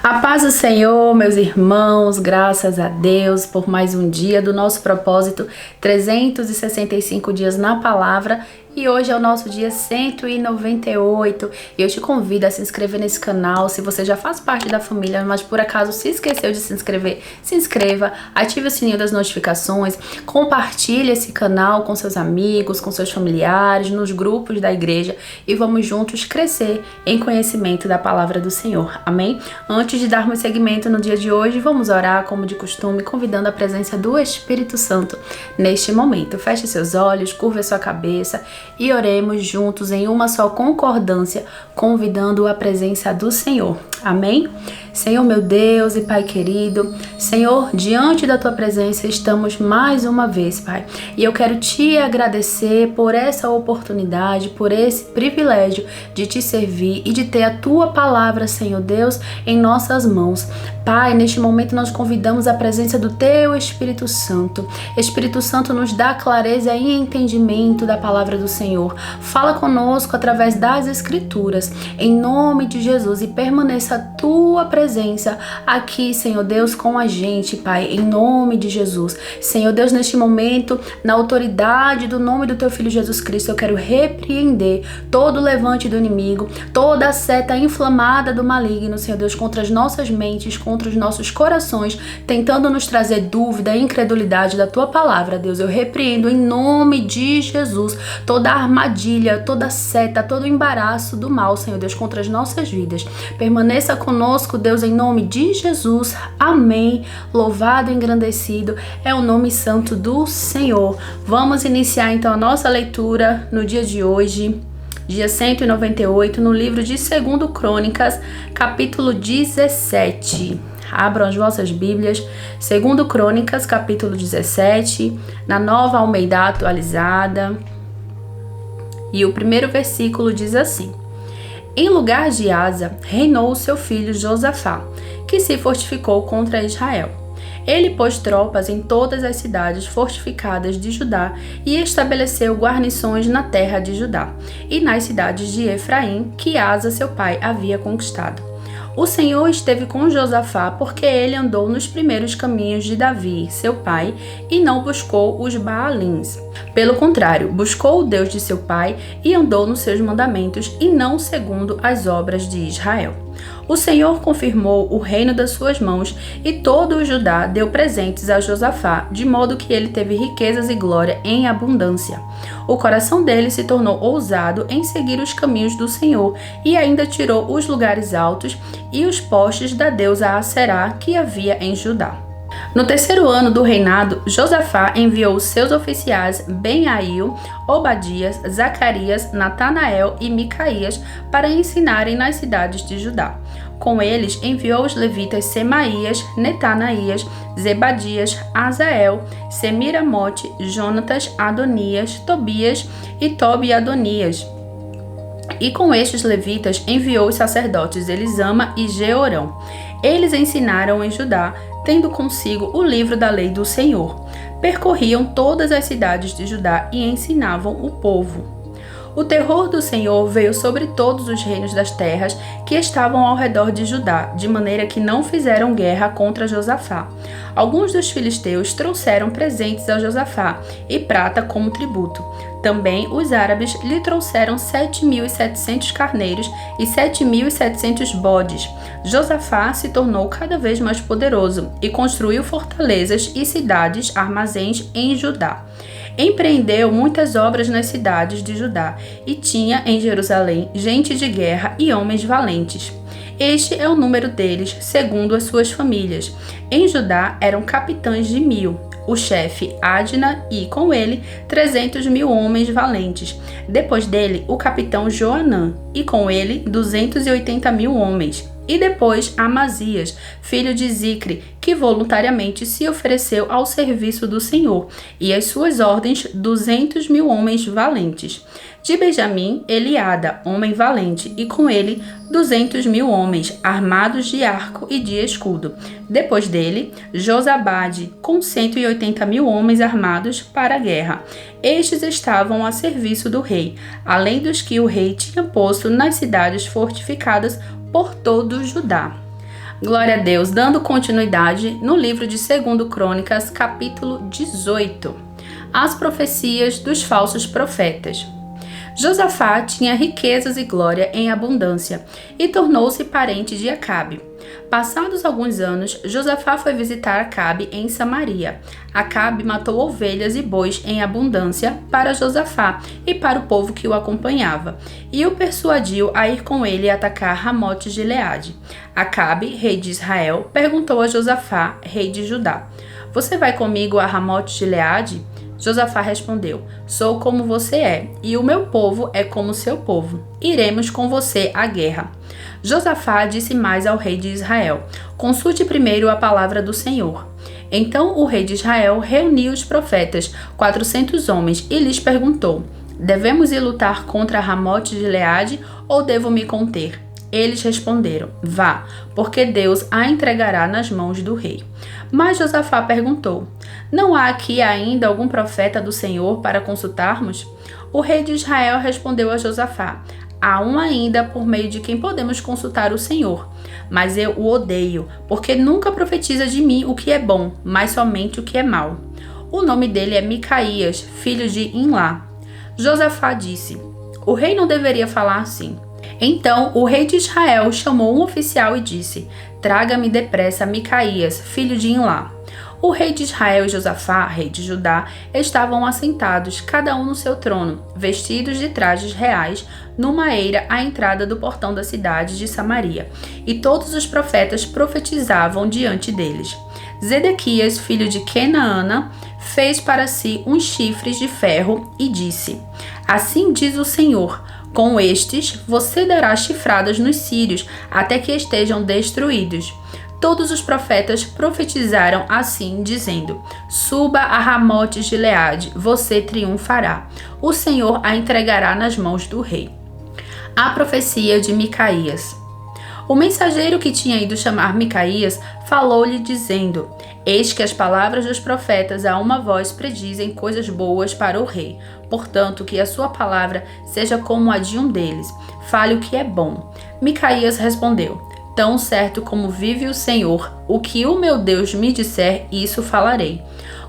A paz do Senhor, meus irmãos, graças a Deus por mais um dia do nosso propósito, 365 dias na palavra, e hoje é o nosso dia 198, e eu te convido a se inscrever nesse canal. Se você já faz parte da família, mas por acaso se esqueceu de se inscrever, se inscreva, ative o sininho das notificações, compartilhe esse canal com seus amigos, com seus familiares, nos grupos da igreja, e vamos juntos crescer em conhecimento da palavra do Senhor, amém? Antes de darmos seguimento no dia de hoje, vamos orar como de costume, convidando a presença do Espírito Santo neste momento. Feche seus olhos, curva sua cabeça e oremos juntos em uma só concordância, convidando a presença do Senhor. Amém? Senhor meu Deus e Pai querido, Senhor, diante da Tua presença estamos mais uma vez, Pai. E eu quero Te agradecer por essa oportunidade, por esse privilégio de Te servir e de ter a Tua palavra, Senhor Deus, em nossas mãos. Pai, neste momento nós convidamos a presença do Teu Espírito Santo. Espírito Santo, nos dá clareza e entendimento da palavra do Senhor. Fala conosco através das Escrituras, em nome de Jesus, e permaneça a Tua presença aqui, Senhor Deus, com a gente, Pai, em nome de Jesus. Senhor Deus, neste momento, na autoridade do nome do Teu Filho Jesus Cristo, eu quero repreender todo o levante do inimigo, toda a seta inflamada do maligno, Senhor Deus, contra as nossas mentes, contra os nossos corações, tentando nos trazer dúvida e incredulidade da Tua palavra, Deus. Eu repreendo em nome de Jesus toda a armadilha, toda a seta, todo o embaraço do mal, Senhor Deus, contra as nossas vidas. Permaneça conosco, Deus, em nome de Jesus. Amém. Louvado e engrandecido é o nome santo do Senhor. Vamos iniciar então a nossa leitura no dia de hoje, dia 198, no livro de 2 Crônicas, capítulo 17. Abram as vossas Bíblias, 2 Crônicas, capítulo 17, na Nova Almeida Atualizada. E o primeiro versículo diz assim: Em lugar de Asa, reinou o seu filho Josafá, que se fortificou contra Israel. Ele pôs tropas em todas as cidades fortificadas de Judá e estabeleceu guarnições na terra de Judá e nas cidades de Efraim, que Asa, seu pai, havia conquistado. O Senhor esteve com Josafá porque ele andou nos primeiros caminhos de Davi, seu pai, e não buscou os Baalins. Pelo contrário, buscou o Deus de seu pai e andou nos seus mandamentos e não segundo as obras de Israel. O Senhor confirmou o reino das suas mãos e todo o Judá deu presentes a Josafá, de modo que ele teve riquezas e glória em abundância. O coração dele se tornou ousado em seguir os caminhos do Senhor e ainda tirou os lugares altos e os postes da deusa Aserá que havia em Judá. No terceiro ano do reinado, Josafá enviou seus oficiais Benaio, Obadias, Zacarias, Natanael e Micaías para ensinarem nas cidades de Judá. Com eles enviou os levitas Semaías, Netanaías, Zebadias, Azael, Semiramote, Jonatas, Adonias, Tobias e Tobi-Adonias. E com estes levitas enviou os sacerdotes Elisama e Jeorão. Eles ensinaram em Judá, tendo consigo o livro da lei do Senhor. Percorriam todas as cidades de Judá e ensinavam o povo. O terror do Senhor veio sobre todos os reinos das terras que estavam ao redor de Judá, de maneira que não fizeram guerra contra Josafá. Alguns dos filisteus trouxeram presentes a Josafá e prata como tributo. Também os árabes lhe trouxeram 7.700 carneiros e 7.700 bodes. Josafá se tornou cada vez mais poderoso e construiu fortalezas e cidades, armazéns em Judá. Empreendeu muitas obras nas cidades de Judá e tinha em Jerusalém gente de guerra e homens valentes. Este é o número deles, segundo as suas famílias. Em Judá eram capitães de 1.000, o chefe Adna e, com ele, 300.000 homens valentes. Depois dele, o capitão Joanã e, com ele, 280.000 homens. E depois Amazias, filho de Zicre, que voluntariamente se ofereceu ao serviço do Senhor, e às suas ordens 200.000 homens valentes. De Benjamim, Eliada, homem valente, e com ele 200.000 homens, armados de arco e de escudo. Depois dele, Josabade, com 180.000 homens armados para a guerra. Estes estavam a serviço do rei, além dos que o rei tinha posto nas cidades fortificadas por todo Judá. Glória a Deus, dando continuidade no livro de 2 Crônicas, capítulo 18. As profecias dos falsos profetas. Josafá tinha riquezas e glória em abundância e tornou-se parente de Acabe. Passados alguns anos, Josafá foi visitar Acabe em Samaria. Acabe matou ovelhas e bois em abundância para Josafá e para o povo que o acompanhava, e o persuadiu a ir com ele atacar Ramote-Gileade. Acabe, rei de Israel, perguntou a Josafá, rei de Judá: "Você vai comigo a Ramote-Gileade?" Josafá respondeu: "Sou como você é, e o meu povo é como seu povo. Iremos com você à guerra." Josafá disse mais ao rei de Israel: "Consulte primeiro a palavra do Senhor." Então o rei de Israel reuniu os profetas, 400 homens, e lhes perguntou: "Devemos ir lutar contra Ramote-Gileade ou devo me conter?" Eles responderam: "Vá, porque Deus a entregará nas mãos do rei." Mas Josafá perguntou: "Não há aqui ainda algum profeta do Senhor para consultarmos?" O rei de Israel respondeu a Josafá: "Há um ainda por meio de quem podemos consultar o Senhor, mas eu o odeio, porque nunca profetiza de mim o que é bom, mas somente o que é mau. O nome dele é Micaías, filho de Imlá." Josafá disse: "O rei não deveria falar assim." Então o rei de Israel chamou um oficial e disse: "Traga-me depressa Micaías, filho de Imlá." O rei de Israel e Josafá, rei de Judá, estavam assentados, cada um no seu trono, vestidos de trajes reais, numa eira à entrada do portão da cidade de Samaria, e todos os profetas profetizavam diante deles. Zedequias, filho de Kenaana, fez para si uns chifres de ferro e disse: "Assim diz o Senhor: com estes você dará chifradas nos sírios, até que estejam destruídos." Todos os profetas profetizaram assim, dizendo: "Suba a Ramote-Gileade, você triunfará. O Senhor a entregará nas mãos do rei." A profecia de Micaías. O mensageiro que tinha ido chamar Micaías falou-lhe dizendo: "Eis que as palavras dos profetas a uma voz predizem coisas boas para o rei. Portanto, que a sua palavra seja como a de um deles. Fale o que é bom." Micaías respondeu: "Tão certo como vive o Senhor, o que o meu Deus me disser, isso falarei."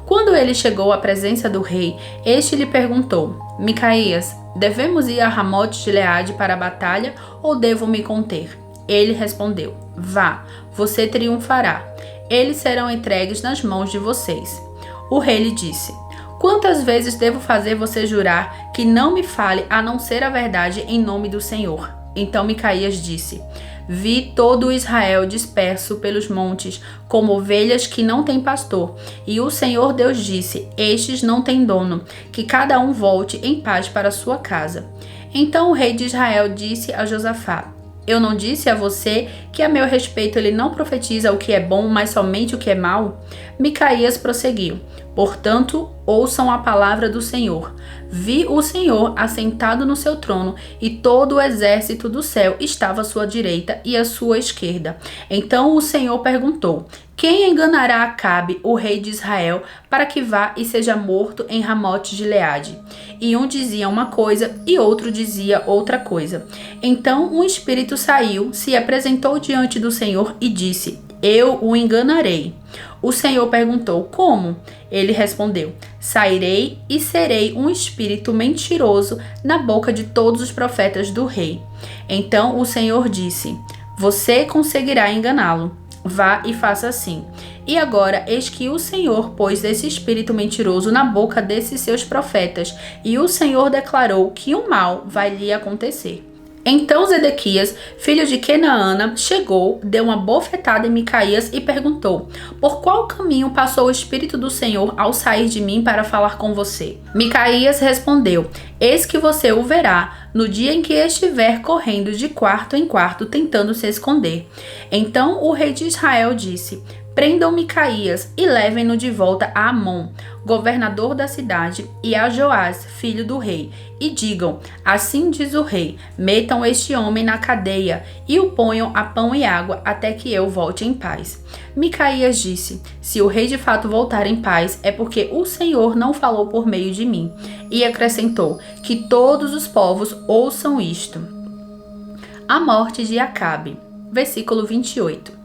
Quando ele chegou à presença do rei, este lhe perguntou: "Micaías, devemos ir a Ramote-Gileade para a batalha ou devo me conter?" Ele respondeu: "Vá, você triunfará. Eles serão entregues nas mãos de vocês." O rei lhe disse: "Quantas vezes devo fazer você jurar que não me fale a não ser a verdade em nome do Senhor?" Então Micaías disse: "Vi todo Israel disperso pelos montes, como ovelhas que não têm pastor. E o Senhor Deus disse: estes não têm dono, que cada um volte em paz para sua casa." Então o rei de Israel disse a Josafá: "Eu não disse a você que a meu respeito ele não profetiza o que é bom, mas somente o que é mau?" Micaías prosseguiu: "Portanto, ouçam a palavra do Senhor. Vi o Senhor assentado no seu trono, e todo o exército do céu estava à sua direita e à sua esquerda." Então o Senhor perguntou: "Quem enganará Acabe, o rei de Israel, para que vá e seja morto em Ramote-Gileade?" E um dizia uma coisa e outro dizia outra coisa. Então um espírito saiu, se apresentou diante do Senhor e disse: "Eu o enganarei." O Senhor perguntou: "Como?" Ele respondeu: "Sairei e serei um espírito mentiroso na boca de todos os profetas do rei." Então o Senhor disse: "Você conseguirá enganá-lo. Vá e faça assim." E agora, eis que o Senhor pôs esse espírito mentiroso na boca desses seus profetas, e o Senhor declarou que o mal vai lhe acontecer. Então Zedequias, filho de Kenaana, chegou, deu uma bofetada em Micaías e perguntou: "Por qual caminho passou o Espírito do Senhor ao sair de mim para falar com você?" Micaías respondeu: "Eis que você o verá no dia em que estiver correndo de quarto em quarto tentando se esconder." Então o rei de Israel disse: "Prendam Micaías e levem-no de volta a Amon, governador da cidade, e a Joás, filho do rei, e digam: assim diz o rei, metam este homem na cadeia e o ponham a pão e água até que eu volte em paz." Micaías disse: "Se o rei de fato voltar em paz, é porque o Senhor não falou por meio de mim." E acrescentou: "Que todos os povos ouçam isto." A morte de Acabe. Versículo 28.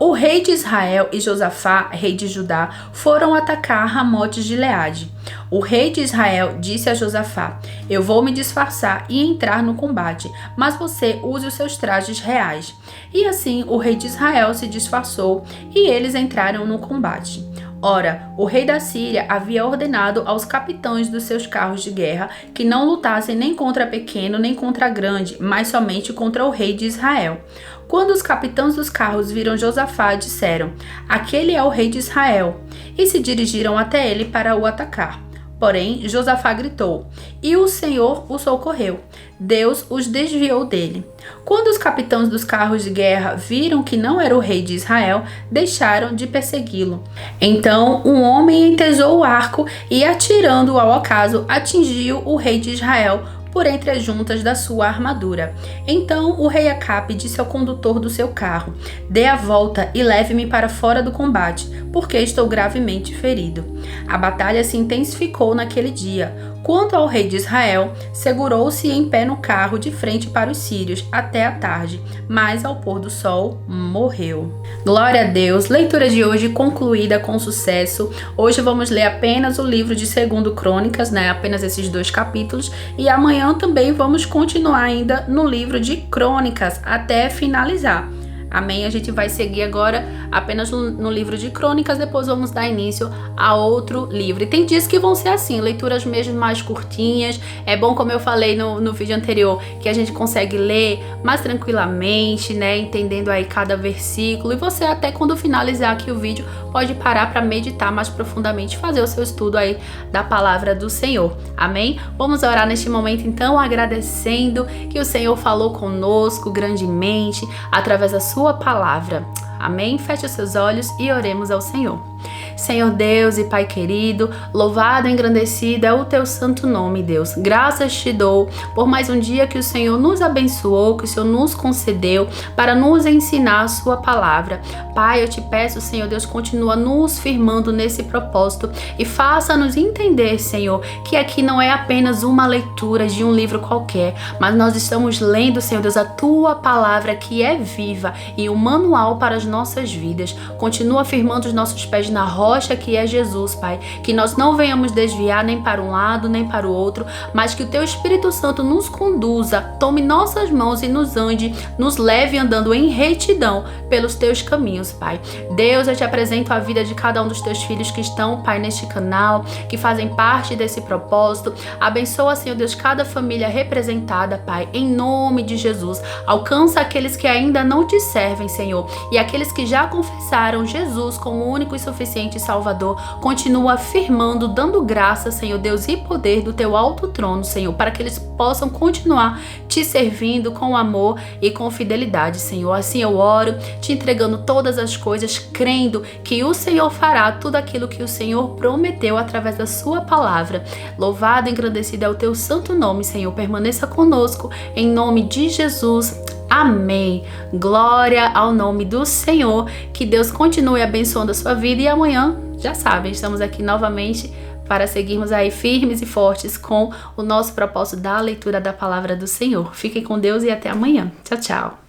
O rei de Israel e Josafá, rei de Judá, foram atacar Ramote de Gileade. O rei de Israel disse a Josafá: eu vou me disfarçar e entrar no combate, mas você use os seus trajes reais. E assim o rei de Israel se disfarçou e eles entraram no combate. Ora, o rei da Síria havia ordenado aos capitães dos seus carros de guerra que não lutassem nem contra pequeno nem contra grande, mas somente contra o rei de Israel. Quando os capitães dos carros viram Josafá, disseram: aquele é o rei de Israel, e se dirigiram até ele para o atacar. Porém, Josafá gritou, e o Senhor o socorreu. Deus os desviou dele. Quando os capitães dos carros de guerra viram que não era o rei de Israel, deixaram de persegui-lo. Então, um homem entesou o arco e, atirando-o ao acaso, atingiu o rei de Israel por entre as juntas da sua armadura. Então o rei Acabe disse ao condutor do seu carro: dê a volta e leve-me para fora do combate, porque estou gravemente ferido. A batalha se intensificou naquele dia. Quanto ao rei de Israel, segurou-se em pé no carro de frente para os sírios até a tarde, mas ao pôr do sol morreu. Glória a Deus! Leitura de hoje concluída com sucesso. Hoje vamos ler apenas o livro de 2 Crônicas, apenas esses 2 capítulos, e amanhã também vamos continuar ainda no livro de Crônicas até finalizar. Amém? A gente vai seguir agora apenas no livro de Crônicas, depois vamos dar início a outro livro. E tem dias que vão ser assim, leituras mesmo mais curtinhas. É bom, como eu falei no vídeo anterior, que a gente consegue ler mais tranquilamente, entendendo aí cada versículo. E você até quando finalizar aqui o vídeo, pode parar para meditar mais profundamente, fazer o seu estudo aí da palavra do Senhor. Amém? Vamos orar neste momento então, agradecendo que o Senhor falou conosco grandemente através da sua palavra. Amém? Feche os seus olhos e oremos ao Senhor. Senhor Deus e Pai querido, louvado e engrandecido é o teu santo nome, Deus. Graças te dou por mais um dia que o Senhor nos abençoou, que o Senhor nos concedeu para nos ensinar a sua palavra. Pai, eu te peço, Senhor Deus, continua nos firmando nesse propósito e faça-nos entender, Senhor, que aqui não é apenas uma leitura de um livro qualquer, mas nós estamos lendo, Senhor Deus, a tua palavra que é viva e um manual para as nossas vidas. Continua firmando os nossos pés na rocha que é Jesus, Pai, que nós não venhamos desviar nem para um lado nem para o outro, mas que o teu Espírito Santo nos conduza, tome nossas mãos e nos ande, nos leve andando em retidão pelos teus caminhos, Pai. Deus, eu te apresento a vida de cada um dos teus filhos que estão, Pai, neste canal, que fazem parte desse propósito. Abençoa, Senhor Deus, cada família representada, Pai, em nome de Jesus. Alcança aqueles que ainda não te servem, Senhor, e aqueles que já confessaram Jesus como único e suficiente Salvador. Continua afirmando, dando graça, Senhor Deus, e poder do teu alto trono, Senhor, para que eles possam continuar te servindo com amor e com fidelidade, Senhor. Assim eu oro, te entregando todas as coisas, crendo que o Senhor fará tudo aquilo que o Senhor prometeu através da sua palavra. Louvado e engrandecido é o teu santo nome, Senhor. Permaneça conosco, em nome de Jesus. Amém. Glória ao nome do Senhor. Que Deus continue abençoando a sua vida. E amanhã, já sabem, estamos aqui novamente para seguirmos aí firmes e fortes com o nosso propósito da leitura da palavra do Senhor. Fiquem com Deus e até amanhã. Tchau, tchau.